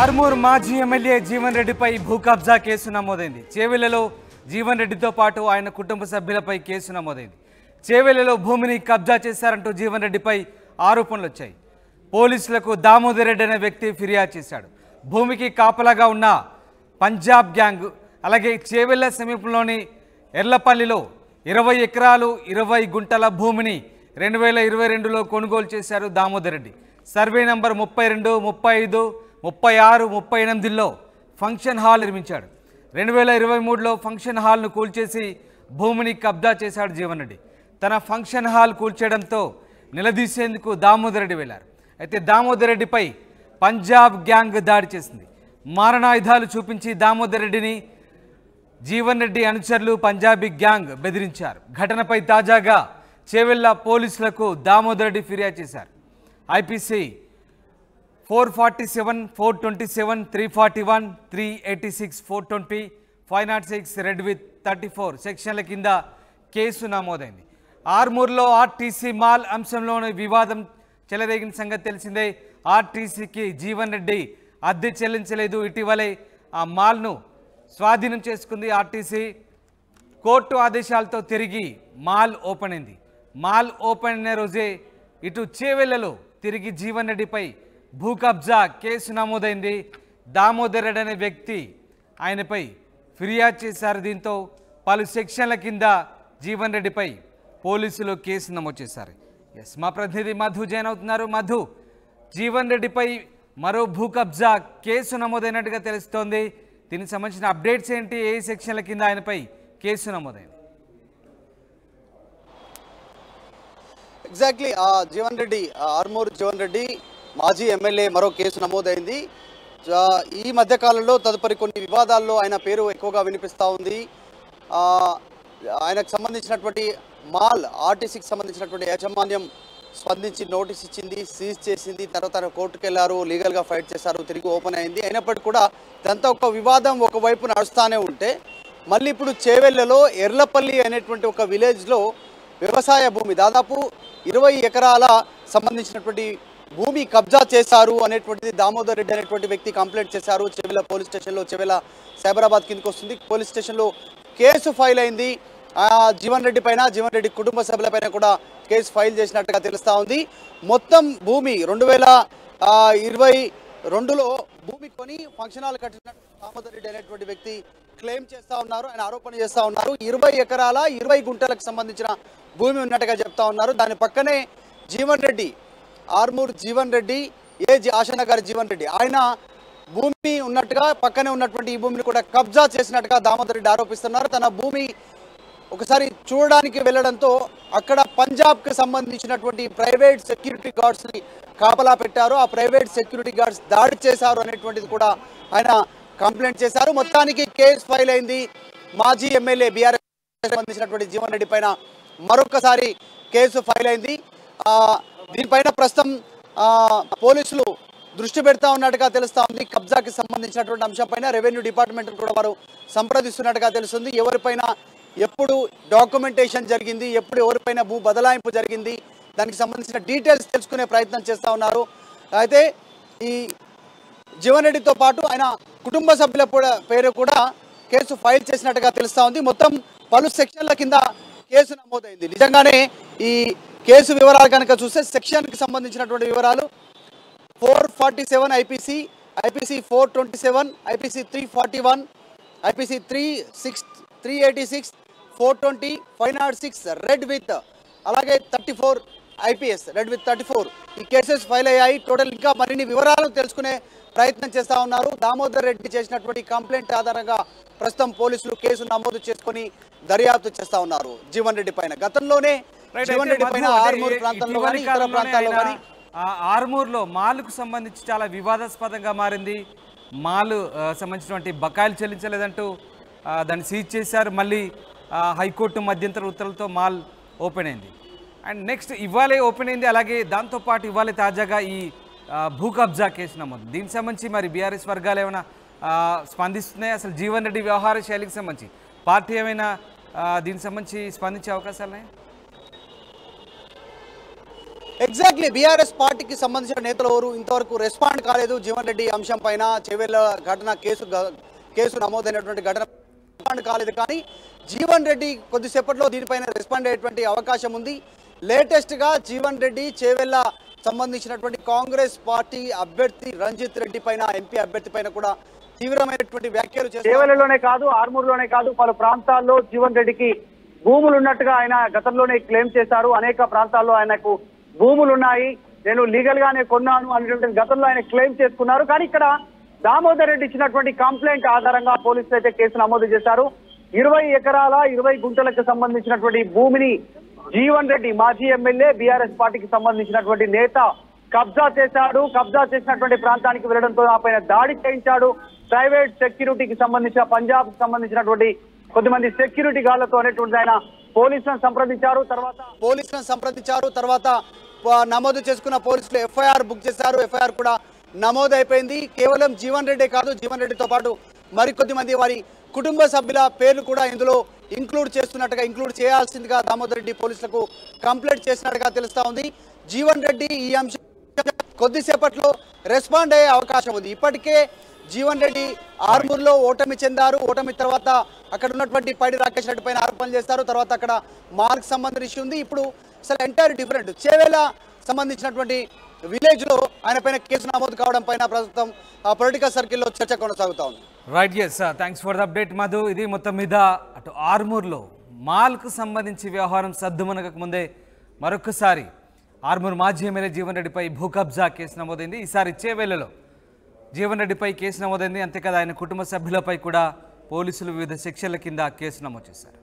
ఆర్మూర్ మాజీ ఎమ్మెల్యే జీవన్ రెడ్డిపై భూ కబ్జా కేసు నమోదైంది. చేవెళ్లలో జీవన్ రెడ్డితో పాటు ఆయన కుటుంబ సభ్యులపై కేసు నమోదైంది. చేవెళ్లలో భూమిని కబ్జా చేశారంటూ జీవన్ రెడ్డిపై ఆరోపణలు వచ్చాయి. పోలీసులకు దామోదర్ రెడ్డి అనే వ్యక్తి ఫిర్యాదు చేశాడు. భూమికి కాపలాగా ఉన్న పంజాబ్ గ్యాంగ్ అలాగే చేవెళ్ల సమీపంలోని ఎర్లపల్లిలో 20 ఎకరాలు 20 గుంటల భూమిని 2022లో కొనుగోలు చేశారు దామోదర్ రెడ్డి. సర్వే నంబర్ 32, 35, 36, 38లో ఫంక్షన్ హాల్ నిర్మించాడు. 2023లో ఫంక్షన్ హాల్ను కూల్చేసి భూమిని కబ్జా చేశాడు జీవన్ రెడ్డి. తన ఫంక్షన్ హాల్ కూల్చేయడంతో నిలదీసేందుకు దామోదర్ రెడ్డి వెళ్లారు. అయితే దామోదర్ రెడ్డిపై పంజాబ్ గ్యాంగ్ దాడి చేసింది. మారణాయుధాలు చూపించి దామోదర్ రెడ్డిని జీవన్ రెడ్డి అనుచరులు పంజాబీ గ్యాంగ్ బెదిరించారు. ఘటనపై తాజాగా చేవెళ్ల పోలీసులకు దామోదర్ రెడ్డి ఫిర్యాదు చేశారు. ఐపీసీ 447, 427, 341, 386, 420, 506 రెడ్ విత్ 34 సెక్షన్ల కింద కేసు నమోదైంది. ఆర్మూర్లో ఆర్టీసీ మాల్ అంశంలోని వివాదం చెలరేగిన సంగతి తెలిసిందే. ఆర్టీసీకి జీవన్ రెడ్డి అద్దె చెల్లించలేదు. ఇటీవలే ఆ మాల్ను స్వాధీనం చేసుకుంది ఆర్టీసీ. కోర్టు ఆదేశాలతో తిరిగి మాల్ ఓపెన్ అయింది. మాల్ ఓపెన్ అయిన రోజే ఇటు చేవెళ్లలో తిరిగి జీవన్ రెడ్డిపై భూ కబ్జా కేసు నమోదైంది. దామోదర్ రెడ్డి అనే వ్యక్తి ఆయనపై ఫిర్యాదు చేశారు. దీంతో పలు సెక్షన్ల కింద జీవన్ రెడ్డిపై పోలీసులు కేసు నమోదు చేశారు. మా ప్రతినిధి మధు జాయిన్ అవుతున్నారు. మధు, జీవన్ రెడ్డిపై మరో భూ కబ్జా కేసు నమోదైనట్టుగా తెలుస్తోంది. దీనికి సంబంధించిన అప్డేట్స్ ఏంటి? ఏ సెక్షన్ల కింద ఆయనపై కేసు నమోదైంది? ఎగ్జాక్ట్లీ జీవన్ రెడ్డి, ఆర్మూర్ జీవన్ రెడ్డి మాజీ ఎమ్మెల్యే మరో కేసు నమోదైంది. ఈ మధ్య కాలంలో తదుపరి కొన్ని వివాదాల్లో ఆయన పేరు ఎక్కువగా వినిపిస్తూ ఉంది. ఆయనకు సంబంధించినటువంటి మాల్ ఆర్టీసీకి సంబంధించినటువంటి యాజమాన్యం స్పందించి నోటీస్ ఇచ్చింది, సీజ్ చేసింది. తర్వాత కోర్టుకు వెళ్ళారు, లీగల్గా ఫైట్ చేశారు, తిరిగి ఓపెన్ అయింది. అయినప్పటికీ కూడా ఇదంతా ఒక వివాదం ఒకవైపు నడుస్తూనే ఉంటే మళ్ళీ ఇప్పుడు చేవెళ్లలో ఎర్లపల్లి అనేటువంటి ఒక విలేజ్లో వ్యవసాయ భూమి దాదాపు 20 ఎకరాల సంబంధించినటువంటి భూమి కబ్జా చేశారు అనేటువంటిది దామోదర్ రెడ్డి అనేటువంటి వ్యక్తి కంప్లైంట్ చేశారు. చేవెళ్ల పోలీస్ స్టేషన్లో, చేవెళ్ల సైబరాబాద్ కిందకి వస్తుంది. పోలీస్ స్టేషన్లో కేసు ఫైల్ అయింది. జీవన్ రెడ్డి పైన, జీవన్ రెడ్డి కుటుంబ సభ్యులపైన కూడా కేసు ఫైల్ చేసినట్టుగా తెలుస్తూ ఉంది. మొత్తం భూమి 2022లో భూమి కొని ఫంక్షన్ హాల్ కట్టినట్టు దామోదర్ రెడ్డి అనేటువంటి వ్యక్తి క్లెయిమ్ చేస్తూ ఉన్నారు. ఆయన ఆరోపణ చేస్తూ ఉన్నారు. 20 ఎకరాల 20 గుంటలకు సంబంధించిన భూమి ఉన్నట్టుగా చెప్తా ఉన్నారు. దాని పక్కనే జీవన్ రెడ్డి, ఆర్మూర్ జీవన్ రెడ్డి, ఆశనగర్ జీవన్ రెడ్డి, ఆయన భూమి ఉన్నట్టుగా పక్కనే ఉన్నటువంటి ఈ భూమిని కూడా కబ్జా చేసినట్టుగా దామోదర్ రెడ్డి ఆరోపిస్తున్నారు. తన భూమి ఒకసారి చూడడానికి వెళ్ళడంతో అక్కడ పంజాబ్కి సంబంధించినటువంటి ప్రైవేట్ సెక్యూరిటీ గార్డ్స్ని కాపలా పెట్టారు. ఆ ప్రైవేట్ సెక్యూరిటీ గార్డ్స్ దాడి చేశారు అనేటువంటిది కూడా ఆయన కంప్లైంట్ చేశారు. మొత్తానికి కేసు ఫైల్ అయింది. మాజీ ఎమ్మెల్యే బీఆర్ఎస్ సంబంధించినటువంటి జీవన్ రెడ్డి పైన మరొకసారి కేసు ఫైల్ అయింది. దీనిపైన ప్రస్తుతం పోలీసులు దృష్టి పెడతా ఉన్నట్టుగా తెలుస్తూ ఉంది. కబ్జాకి సంబంధించినటువంటి అంశంపైన రెవెన్యూ డిపార్ట్మెంట్ కూడా వారు సంప్రదిస్తున్నట్టుగా తెలుస్తుంది. ఎవరిపైన ఎప్పుడు డాక్యుమెంటేషన్ జరిగింది, ఎప్పుడు ఎవరిపైన భూ బదలాయింపు జరిగింది, దానికి సంబంధించిన డీటెయిల్స్ తెలుసుకునే ప్రయత్నం చేస్తూ ఉన్నారు. అయితే ఈ జీవన్ రెడ్డితో పాటు ఆయన కుటుంబ సభ్యుల పేరు కూడా కేసు ఫైల్ చేసినట్టుగా తెలుస్తూ ఉంది. మొత్తం పలు సెక్షన్ల కింద కేసు నమోదైంది. నిజంగానే ఈ కేసు వివరాలు కనుక చూస్తే సెక్షన్కి సంబంధించినటువంటి వివరాలు 447 IPC, IPC 427, IPC 341, IPC 386, 420, 506 red with అలాగే 34 ఐపీఎస్ రెడ్ విత్ 34 ఈ కేసెస్ ఫైల్ అయ్యాయి. టోటల్ ఇంకా మరిన్ని వివరాలు తెలుసుకునే ప్రయత్నం చేస్తూ ఉన్నారు. దామోదర్ రెడ్డి చేసినటువంటి కంప్లైంట్ ఆధారంగా ప్రస్తుతం పోలీసులు కేసు నమోదు చేసుకుని దర్యాప్తు చేస్తూ ఉన్నారు జీవన్ రెడ్డి పైన. గతంలోనే జీవన్ రెడ్డి పైన ఆర్మూర్ ప్రాంతంలో కానీ ఇతర ప్రాంతాల్లో కానీ ఆర్మూర్లో మాల్కు సంబంధించి చాలా వివాదాస్పదంగా మారింది. మాల్ సంబంధించినటువంటి బకాయిలు చెల్లించలేదంటూ దాన్ని సీజ్ చేశారు. మళ్ళీ హైకోర్టు మధ్యంతర ఉత్తర్వులతో మాల్ ఓపెన్ అయింది. అండ్ నెక్స్ట్ ఇవాళే ఓపెన్ అయింది. అలాగే దాంతోపాటు ఇవాళ తాజాగా ఈ భూ కబ్జా కేసు నమోదు. దీనికి సంబంధించి మరి బీఆర్ఎస్ వర్గాలు ఏమైనా స్పందిస్తున్నాయి? అసలు జీవన్ రెడ్డి వ్యవహార శైలికి సంబంధించి పార్టీ ఏమైనా దీనికి సంబంధించి స్పందించే అవకాశాలు ఉన్నాయి? ఎగ్జాక్ట్లీ బీఆర్ఎస్ పార్టీ పార్టీకి సంబంధించిన నేతలు ఎవరు ఇంతవరకు రెస్పాండ్ కాలేదు. జీవన్ రెడ్డి అంశం పైన చేవెళ్ల ఘటన కేసు నమోదైనటువంటి ఘటన రెస్పాండ్ కాలేదు. కానీ జీవన్ రెడ్డి కొద్దిసేపట్లో దీనిపైన రెస్పాండ్ అయ్యేటువంటి అవకాశం ఉంది. లేటెస్ట్గా జీవన్ రెడ్డి చేవెళ్ల సంబంధించినటువంటి కాంగ్రెస్ పార్టీ అభ్యర్థి రంజిత్ రెడ్డి పైన, ఎంపీ అభ్యర్థి పైన కూడా తీవ్రమైనటువంటి వ్యాఖ్యలు చేశారు. చేవెళ్లలోనే కాదు, ఆర్మూర్లోనే కాదు, పలు ప్రాంతాల్లో జీవన్ రెడ్డికి భూములు ఉన్నట్టుగా ఆయన గతంలోనే క్లెయిమ్ చేశారు. అనేక ప్రాంతాల్లో ఆయనకు భూములు ఉన్నాయి, నేను లీగల్ గానే కొన్నాను అనేటువంటి గతంలో ఆయన క్లెయిమ్ చేసుకున్నారు. కానీ ఇక్కడ దామోదర్ రెడ్డి ఇచ్చినటువంటి కంప్లైంట్ ఆధారంగా పోలీసులు అయితే కేసు నమోదు చేశారు. 20 ఎకరాల 20 గుంటలకు సంబంధించినటువంటి భూమిని జీవన్ రెడ్డి, మాజీ ఎమ్మెల్యే, బీఆర్ఎస్ పార్టీకి సంబంధించినటువంటి నేత కబ్జా చేశాడు. కబ్జా చేసినటువంటి ప్రాంతానికి వెళ్లడంతో ఆ పైన దాడి చేయించాడు. ప్రైవేట్ సెక్యూరిటీకి సంబంధించిన, పంజాబ్ సంబంధించినటువంటి కొద్దిమంది సెక్యూరిటీ గాళ్లతో అనేటువంటి ఆయన పోలీసులను సంప్రదించారు. తర్వాత నమోదు చేసుకున్న పోలీసులు ఎఫ్ఐఆర్ బుక్ చేశారు. ఎఫ్ఐఆర్ కూడా నమోదు అయిపోయింది. కేవలం జీవన్ రెడ్డి కాదు, జీవన్ రెడ్డితో పాటు మరికొద్ది మంది వారి కుటుంబ సభ్యుల పేర్లు కూడా ఇందులో ఇంక్లూడ్ చేయాల్సిందిగా దామోదర్ రెడ్డి పోలీసులకు కంప్లైంట్ చేసినట్టుగా తెలుస్తా ఉంది. జీవన్ రెడ్డి ఈ అంశం కొద్దిసేపట్లో రెస్పాండ్ అయ్యే అవకాశం ఉంది. ఇప్పటికే జీవన్ రెడ్డి ఆర్మూర్లో ఓటమి చెందారు. ఓటమి తర్వాత అక్కడ ఉన్నటువంటి పైడి రాకేష్ రెడ్డి పైన ఆరోపణలు చేస్తారు. తర్వాత అక్కడ మార్క్ సంబంధించిన ఇష్యూ ఉంది. ఇప్పుడు అసలు ఎంటైర్ డిఫరెంట్ చేవేళ సంబంధించినటువంటి విలేజ్లో ఆయన పైన కేసు నమోదు కావడం పైన ప్రస్తుతం పొలిటికల్ సర్కిల్లో చర్చ కొనసాగుతా ఉంది. Right, yes, thanks for the update Madhu. ఇది మొత్తం మీద అటు ఆర్మూర్లో మాల్కు సంబంధించి వ్యవహారం సద్దుమనగక ముందే మరొకసారి ఆర్మూర్ మాజీ ఎమ్మెల్యే జీవన్ రెడ్డిపై భూ కబ్జా కేసు నమోదైంది. ఈసారి చేవేళ్లలో జీవన్ రెడ్డిపై కేసు నమోదైంది. అంతేకాదు ఆయన కుటుంబ సభ్యులపై కూడా పోలీసులు వివిధ సెక్షన్ల కింద కేసు నమోదు చేశారు.